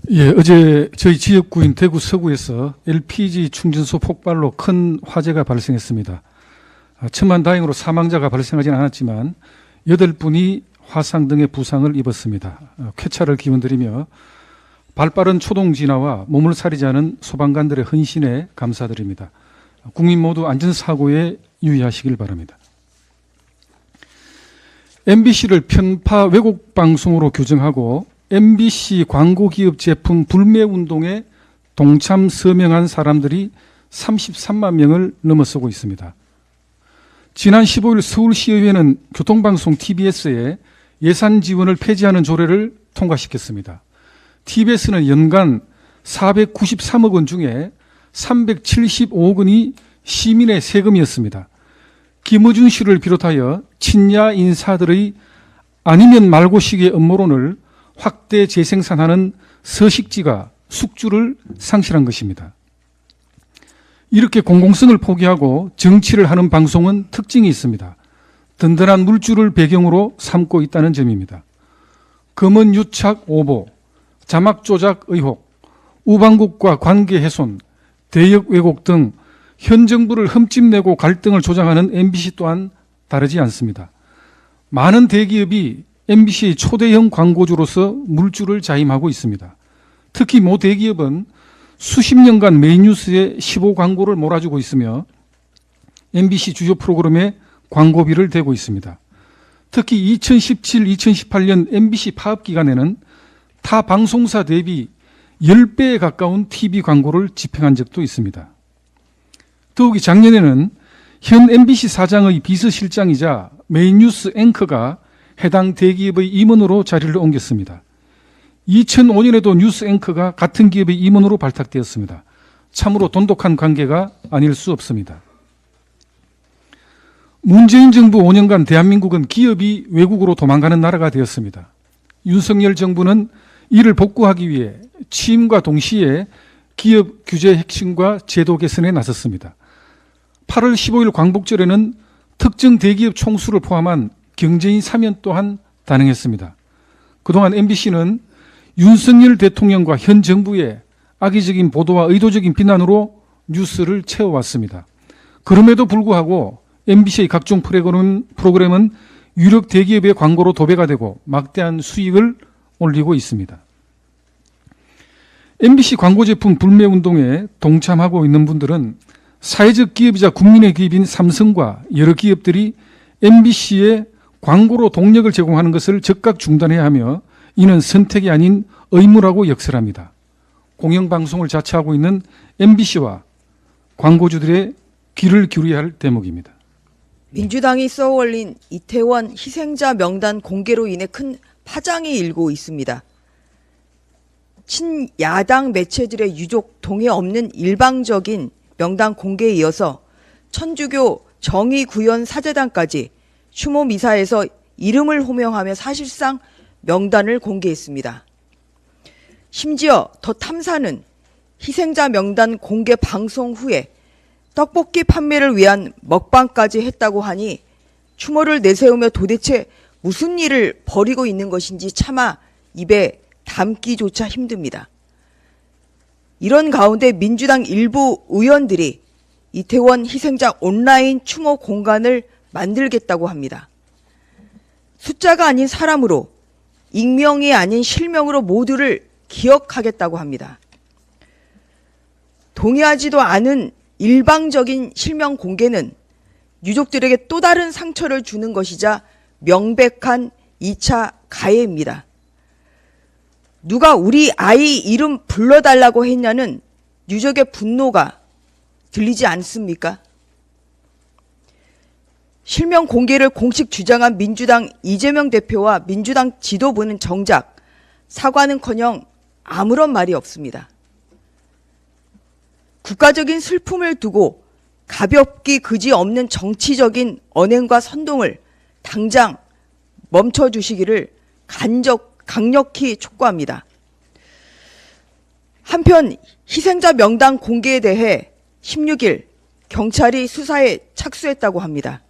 예, 어제 저희 지역구인 대구 서구에서 LPG 충전소 폭발로 큰 화재가 발생했습니다. 천만다행으로 사망자가 발생하지는 않았지만 8분이 화상 등의 부상을 입었습니다. 쾌차를 기원드리며 발빠른 초동 진화와 몸을 사리지 않은 소방관들의 헌신에 감사드립니다. 국민 모두 안전사고에 유의하시길 바랍니다. MBC를 편파 왜곡 방송으로 규정하고 MBC 광고기업 제품 불매운동에 동참 서명한 사람들이 33만 명을 넘어서고 있습니다. 지난 15일 서울시의회는 교통방송 TBS에 예산 지원을 폐지하는 조례를 통과시켰습니다. TBS는 연간 493억 원 중에 375억 원이 시민의 세금이었습니다. 김어준 씨를 비롯하여 친야 인사들의 아니면 말고식의 음모론을 확대 재생산하는 서식지가 숙주를 상실한 것입니다. 이렇게 공공성을 포기하고 정치를 하는 방송은 특징이 있습니다. 든든한 물줄을 배경으로 삼고 있다는 점입니다. 검언 유착 오보, 자막 조작 의혹, 우방국과 관계 훼손, 대역 왜곡 등 현 정부를 흠집내고 갈등을 조장하는 MBC 또한 다르지 않습니다. 많은 대기업이 MBC의 초대형 광고주로서 물줄을 자임하고 있습니다. 특히 모 대기업은 수십 년간 메인뉴스에 15광고를 몰아주고 있으며 MBC 주요 프로그램에 광고비를 대고 있습니다. 특히 2017-2018년 MBC 파업 기간에는 타 방송사 대비 10배에 가까운 TV 광고를 집행한 적도 있습니다. 더욱이 작년에는 현 MBC 사장의 비서실장이자 메인뉴스 앵커가 해당 대기업의 임원으로 자리를 옮겼습니다. 2005년에도 뉴스 앵커가 같은 기업의 임원으로 발탁되었습니다. 참으로 돈독한 관계가 아닐 수 없습니다. 문재인 정부 5년간 대한민국은 기업이 외국으로 도망가는 나라가 되었습니다. 윤석열 정부는 이를 복구하기 위해 취임과 동시에 기업 규제 혁신과 제도 개선에 나섰습니다. 8월 15일 광복절에는 특정 대기업 총수를 포함한 경제인 사면 또한 단행했습니다. 그동안 MBC는 윤석열 대통령과 현 정부의 악의적인 보도와 의도적인 비난으로 뉴스를 채워왔습니다. 그럼에도 불구하고 MBC의 각종 프로그램은 유력 대기업의 광고로 도배가 되고 막대한 수익을 올리고 있습니다. MBC 광고 제품 불매운동에 동참하고 있는 분들은 사회적 기업이자 국민의 기업인 삼성과 여러 기업들이 MBC에 광고로 동력을 제공하는 것을 즉각 중단해야 하며 이는 선택이 아닌 의무라고 역설합니다. 공영방송을 자처하고 있는 MBC와 광고주들의 귀를 기울여야 할 대목입니다. 민주당이 쏘아올린 이태원 희생자 명단 공개로 인해 큰 파장이 일고 있습니다. 친야당 매체들의 유족 동의 없는 일방적인 명단 공개에 이어서 천주교 정의구현 사제단까지 추모 미사에서 이름을 호명하며 사실상 명단을 공개했습니다. 심지어 더 탐사는 희생자 명단 공개 방송 후에 떡볶이 판매를 위한 먹방까지 했다고 하니 추모를 내세우며 도대체 무슨 일을 벌이고 있는 것인지 차마 입에 담기조차 힘듭니다. 이런 가운데 민주당 일부 의원들이 이태원 희생자 온라인 추모 공간을 만들겠다고 합니다. 숫자가 아닌 사람으로, 익명이 아닌 실명으로 모두를 기억하겠다고 합니다. 동의하지도 않은 일방적인 실명 공개는 유족들에게 또 다른 상처를 주는 것이자 명백한 2차 가해입니다. 누가 우리 아이 이름 불러달라고 했냐는 유족의 분노가 들리지 않습니까? 실명 공개를 공식 주장한 민주당 이재명 대표와 민주당 지도부는 정작 사과는커녕 아무런 말이 없습니다. 국가적인 슬픔을 두고 가볍기 그지없는 정치적인 언행과 선동을 당장 멈춰주시기를 강력히 촉구합니다. 한편 희생자 명단 공개에 대해 16일 경찰이 수사에 착수했다고 합니다.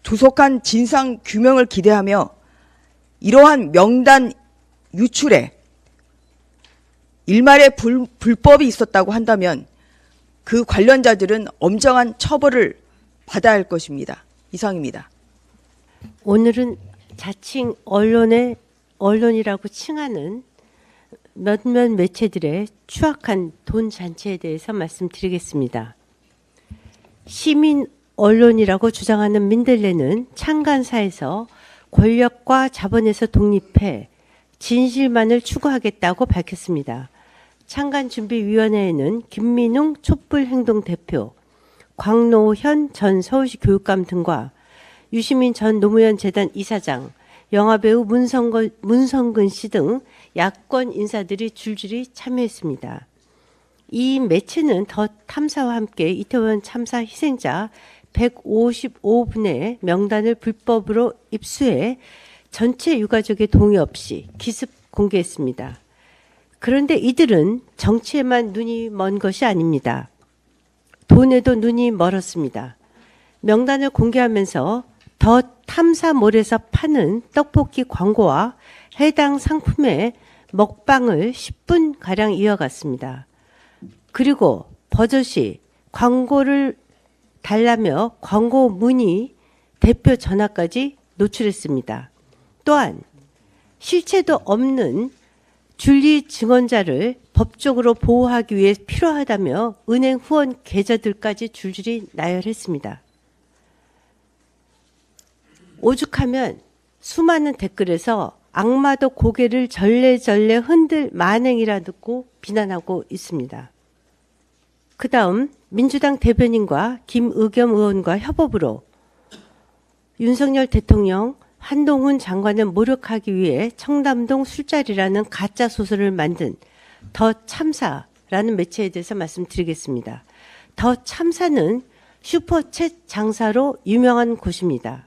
조속한 진상 규명을 기대하며 이러한 명단 유출에 일말의 불법이 있었다고 한다면 그 관련자들은 엄정한 처벌을 받아야 할 것입니다. 이상입니다. 오늘은 자칭 언론이라고 칭하는 몇몇 매체들의 추악한 돈 잔치에 대해서 말씀드리겠습니다. 시민 언론이라고 주장하는 민들레는 창간사에서 권력과 자본에서 독립해 진실만을 추구하겠다고 밝혔습니다. 창간준비위원회에는 김민웅 촛불행동 대표, 광노현 전 서울시 교육감 등과 유시민 전 노무현 재단 이사장, 영화배우 문성근 씨 등 야권 인사들이 줄줄이 참여했습니다. 이 매체는 더 탐사와 함께 이태원 참사 희생자 155분의 명단을 불법으로 입수해 전체 유가족의 동의 없이 기습 공개했습니다. 그런데 이들은 정치에만 눈이 먼 것이 아닙니다. 돈에도 눈이 멀었습니다. 명단을 공개하면서 더 탐사몰에서 파는 떡볶이 광고와 해당 상품의 먹방을 10분가량 이어갔습니다. 그리고 버젓이 광고를 달라며 광고 문의 대표 전화까지 노출했습니다. 또한 실체도 없는 줄리 증언자를 법적으로 보호하기 위해 필요하다며 은행 후원 계좌들까지 줄줄이 나열했습니다. 오죽하면 수많은 댓글에서 악마도 고개를 절레절레 흔들 만행이라 듣고 비난하고 있습니다. 그 다음 민주당 대변인과 김의겸 의원과 협업으로 윤석열 대통령, 한동훈 장관을 모욕하기 위해 청담동 술자리라는 가짜 소설을 만든 더 참사라는 매체에 대해서 말씀드리겠습니다. 더 참사는 슈퍼챗 장사로 유명한 곳입니다.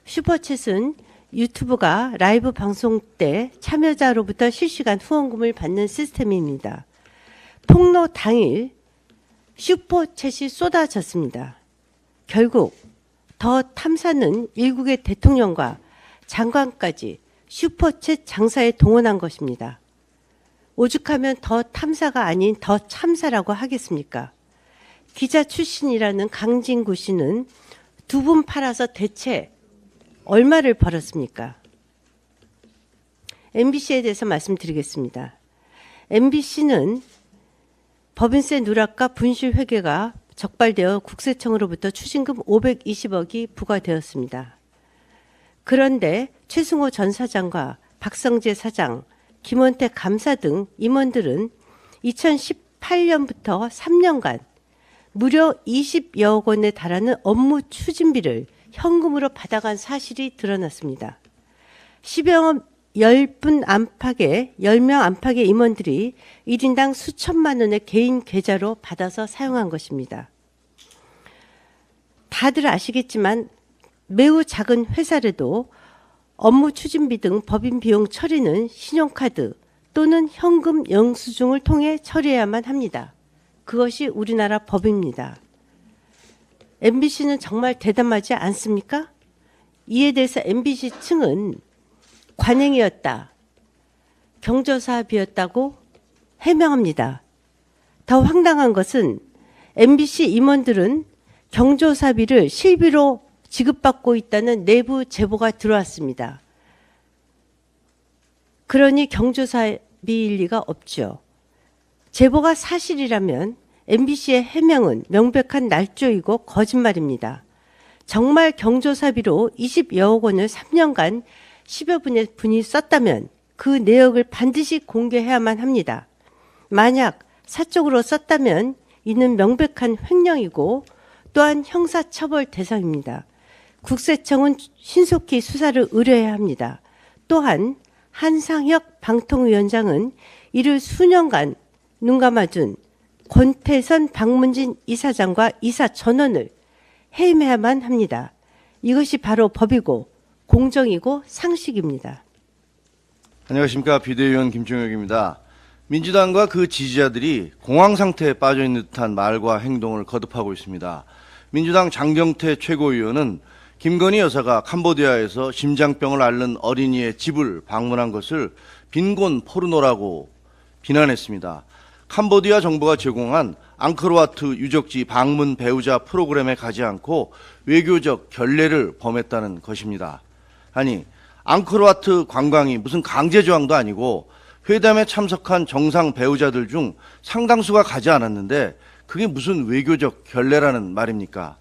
슈퍼챗은 유튜브가 라이브 방송 때 참여자로부터 실시간 후원금을 받는 시스템입니다. 폭로 당일 슈퍼챗이 쏟아졌습니다. 결국 더 탐사는 일국의 대통령과 장관까지 슈퍼챗 장사에 동원한 것입니다. 오죽하면 더 탐사가 아닌 더 참사라고 하겠습니까? 기자 출신이라는 강진구 씨는 2분 팔아서 대체 얼마를 벌었습니까? MBC에 대해서 말씀드리겠습니다. MBC는 법인세 누락과 분실 회계가 적발되어 국세청으로부터 추징금 520억이 부과되었습니다. 그런데 최승호 전 사장과 박성재 사장, 김원태 감사 등 임원들은 2018년부터 3년간 무려 20여억 원에 달하는 업무 추진비를 현금으로 받아간 사실이 드러났습니다. 10명 안팎의 임원들이 1인당 수천만 원의 개인 계좌로 받아서 사용한 것입니다. 다들 아시겠지만 매우 작은 회사라도 업무 추진비 등 법인 비용 처리는 신용카드 또는 현금 영수증을 통해 처리해야만 합니다. 그것이 우리나라 법입니다. MBC는 정말 대담하지 않습니까? 이에 대해서 MBC 측은 관행이었다, 경조사업이었다고 해명합니다. 더 황당한 것은 MBC 임원들은 경조사비를 실비로 지급받고 있다는 내부 제보가 들어왔습니다. 그러니 경조사비일 리가 없죠. 제보가 사실이라면 MBC의 해명은 명백한 날조이고 거짓말입니다. 정말 경조사비로 20여억 원을 3년간 10여 분이 썼다면 그 내역을 반드시 공개해야만 합니다. 만약 사적으로 썼다면 이는 명백한 횡령이고 또한 형사처벌 대상입니다. 국세청은 신속히 수사를 의뢰해야 합니다. 또한 한상혁 방통위원장은 이를 수년간 눈감아준 권태선 박문진 이사장과 이사 전원을 해임해야만 합니다. 이것이 바로 법이고 공정이고 상식입니다. 안녕하십니까. 비대위원 김종혁입니다. 민주당과 그 지지자들이 공황 상태에 빠져 있는 듯한 말과 행동을 거듭하고 있습니다. 민주당 장경태 최고위원은 김건희 여사가 캄보디아에서 심장병을 앓는 어린이의 집을 방문한 것을 빈곤 포르노라고 비난했습니다. 캄보디아 정부가 제공한 앙코르와트 유적지 방문 배우자 프로그램에 가지 않고 외교적 결례를 범했다는 것입니다. 아니, 앙코르와트 관광이 무슨 강제 조항도 아니고 회담에 참석한 정상 배우자들 중 상당수가 가지 않았는데 그게 무슨 외교적 결례라는 말입니까?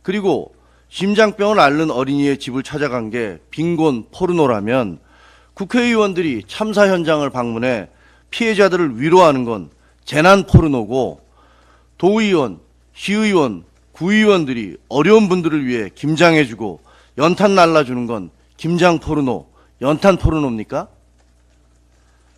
그리고 심장병을 앓는 어린이의 집을 찾아간 게 빈곤 포르노라면 국회의원들이 참사 현장을 방문해 피해자들을 위로하는 건 재난 포르노고 도의원, 시의원, 구의원들이 어려운 분들을 위해 김장해주고 연탄 날라주는 건 김장 포르노, 연탄 포르노입니까?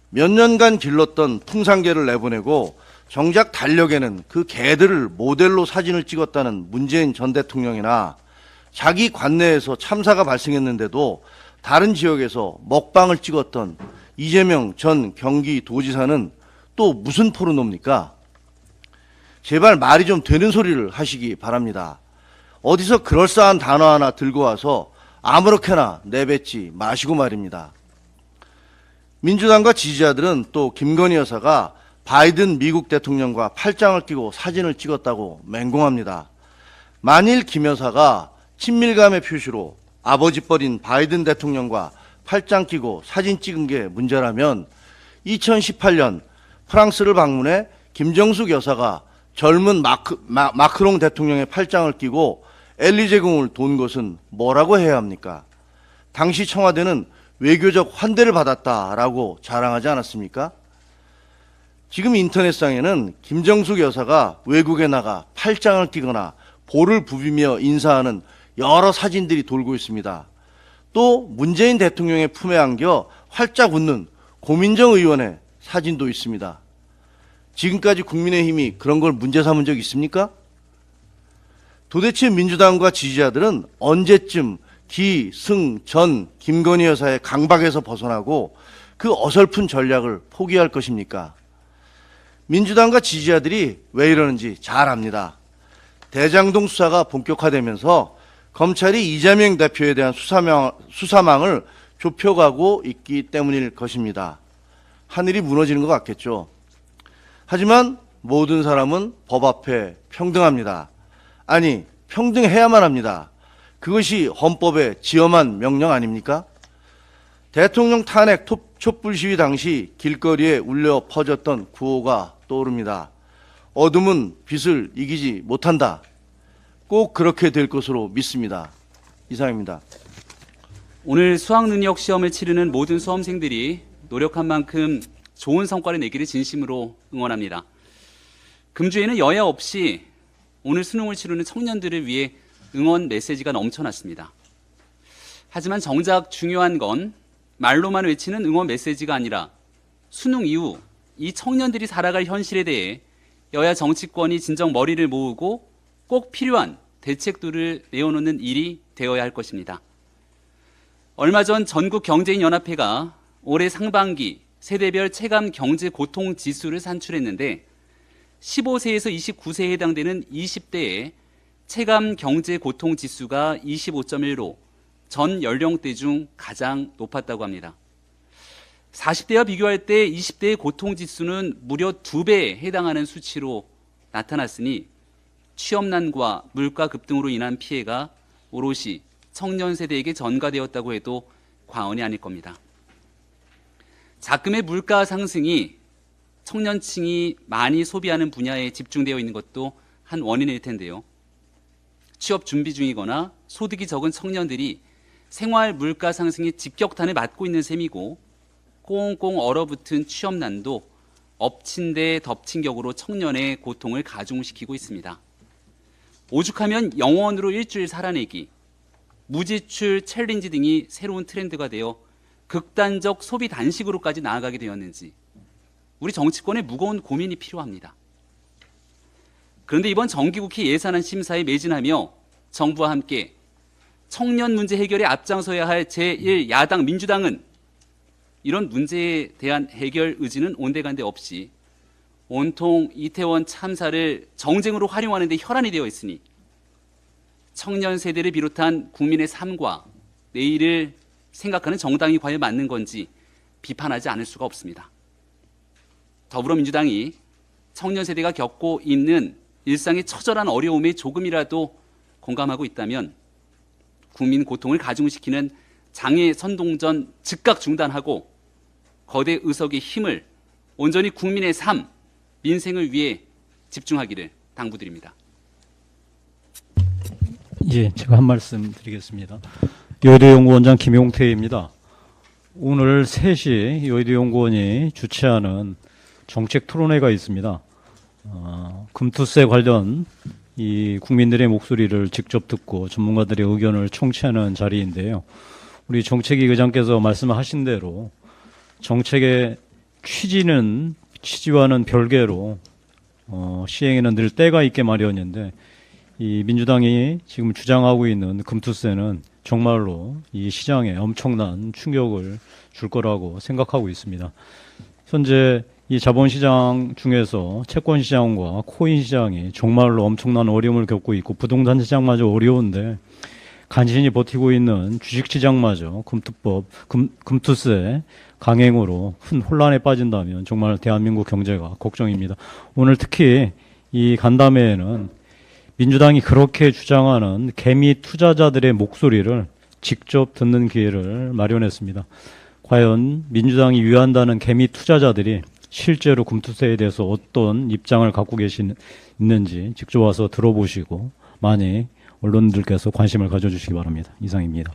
몇 년간 길렀던 풍산개를 내보내고 정작 달력에는 그 개들을 모델로 사진을 찍었다는 문재인 전 대통령이나 자기 관내에서 참사가 발생했는데도 다른 지역에서 먹방을 찍었던 이재명 전 경기도지사는 또 무슨 포르노입니까? 제발 말이 좀 되는 소리를 하시기 바랍니다. 어디서 그럴싸한 단어 하나 들고 와서 아무렇게나 내뱉지 마시고 말입니다. 민주당과 지지자들은 또 김건희 여사가 바이든 미국 대통령과 팔짱을 끼고 사진을 찍었다고 맹공합니다. 만일 김 여사가 친밀감의 표시로 아버지 뻘인 바이든 대통령과 팔짱 끼고 사진 찍은 게 문제라면 2018년 프랑스를 방문해 김정숙 여사가 젊은 마크롱 대통령의 팔짱을 끼고 엘리제궁을 돈 것은 뭐라고 해야 합니까? 당시 청와대는 외교적 환대를 받았다라고 자랑하지 않았습니까? 지금 인터넷상에는 김정숙 여사가 외국에 나가 팔짱을 끼거나 볼을 부비며 인사하는 여러 사진들이 돌고 있습니다. 또 문재인 대통령의 품에 안겨 활짝 웃는 고민정 의원의 사진도 있습니다. 지금까지 국민의힘이 그런 걸 문제 삼은 적 있습니까? 도대체 민주당과 지지자들은 언제쯤 기, 승, 전, 김건희 여사의 강박에서 벗어나고 그 어설픈 전략을 포기할 것입니까? 민주당과 지지자들이 왜 이러는지 잘 압니다. 대장동 수사가 본격화되면서 검찰이 이재명 대표에 대한 수사망을 좁혀가고 있기 때문일 것입니다. 하늘이 무너지는 것 같겠죠. 하지만 모든 사람은 법 앞에 평등합니다. 아니, 평등해야만 합니다. 그것이 헌법에 지엄한 명령 아닙니까? 대통령 탄핵 촛불 시위 당시 길거리에 울려 퍼졌던 구호가 떠오릅니다. 어둠은 빛을 이기지 못한다. 꼭 그렇게 될 것으로 믿습니다. 이상입니다. 오늘 수학능력 시험을 치르는 모든 수험생들이 노력한 만큼 좋은 성과를 내기를 진심으로 응원합니다. 금주에는 여야 없이 오늘 수능을 치르는 청년들을 위해 응원 메시지가 넘쳐났습니다. 하지만 정작 중요한 건 말로만 외치는 응원 메시지가 아니라 수능 이후 이 청년들이 살아갈 현실에 대해 여야 정치권이 진정 머리를 모으고 꼭 필요한 대책들을 내어놓는 일이 되어야 할 것입니다. 얼마 전 전국경제인연합회가 올해 상반기 세대별 체감 경제 고통 지수를 산출했는데 15세에서 29세에 해당되는 20대의 체감 경제 고통 지수가 25.1로 전 연령대 중 가장 높았다고 합니다. 40대와 비교할 때 20대의 고통 지수는 무려 2배에 해당하는 수치로 나타났으니 취업난과 물가 급등으로 인한 피해가 오롯이 청년 세대에게 전가되었다고 해도 과언이 아닐 겁니다. 자금의 물가 상승이 청년층이 많이 소비하는 분야에 집중되어 있는 것도 한 원인일 텐데요. 취업 준비 중이거나 소득이 적은 청년들이 생활 물가 상승의 직격탄을 맞고 있는 셈이고 꽁꽁 얼어붙은 취업난도 엎친 데 덮친 격으로 청년의 고통을 가중시키고 있습니다. 오죽하면 영원으로 일주일 살아내기, 무지출 챌린지 등이 새로운 트렌드가 되어 극단적 소비 단식으로까지 나아가게 되었는지 우리 정치권에 무거운 고민이 필요합니다. 그런데 이번 정기국회 예산안 심사에 매진하며 정부와 함께 청년 문제 해결에 앞장서야 할 제1야당 민주당은 이런 문제에 대한 해결 의지는 온데간데 없이 온통 이태원 참사를 정쟁으로 활용하는 데 혈안이 되어 있으니 청년 세대를 비롯한 국민의 삶과 내일을 생각하는 정당이 과연 맞는 건지 비판하지 않을 수가 없습니다. 더불어민주당이 청년 세대가 겪고 있는 일상의 처절한 어려움에 조금이라도 공감하고 있다면 국민 고통을 가중시키는 장애 선동전 즉각 중단하고 거대 의석의 힘을 온전히 국민의 삶, 민생을 위해 집중하기를 당부드립니다. 예, 제가 한 말씀 드리겠습니다. 여의도 연구원장 김용태입니다. 오늘 3시 여의도 연구원이 주최하는 정책 토론회가 있습니다. 금투세 관련 이 국민들의 목소리를 직접 듣고 전문가들의 의견을 청취하는 자리인데요. 우리 정책위 의장께서 말씀하신 대로 정책의 취지와는 별개로 시행에는 늘 때가 있게 마련인데 이 민주당이 지금 주장하고 있는 금투세는 정말로 이 시장에 엄청난 충격을 줄 거라고 생각하고 있습니다. 현재 이 자본시장 중에서 채권시장과 코인시장이 정말로 엄청난 어려움을 겪고 있고 부동산 시장마저 어려운데 간신히 버티고 있는 주식시장마저 금투세 강행으로 큰 혼란에 빠진다면 정말 대한민국 경제가 걱정입니다. 오늘 특히 이 간담회에는 민주당이 그렇게 주장하는 개미 투자자들의 목소리를 직접 듣는 기회를 마련했습니다. 과연 민주당이 위한다는 개미 투자자들이 실제로 금투세에 대해서 어떤 입장을 갖고 있는지 직접 와서 들어보시고 많이 언론들께서 관심을 가져주시기 바랍니다. 이상입니다.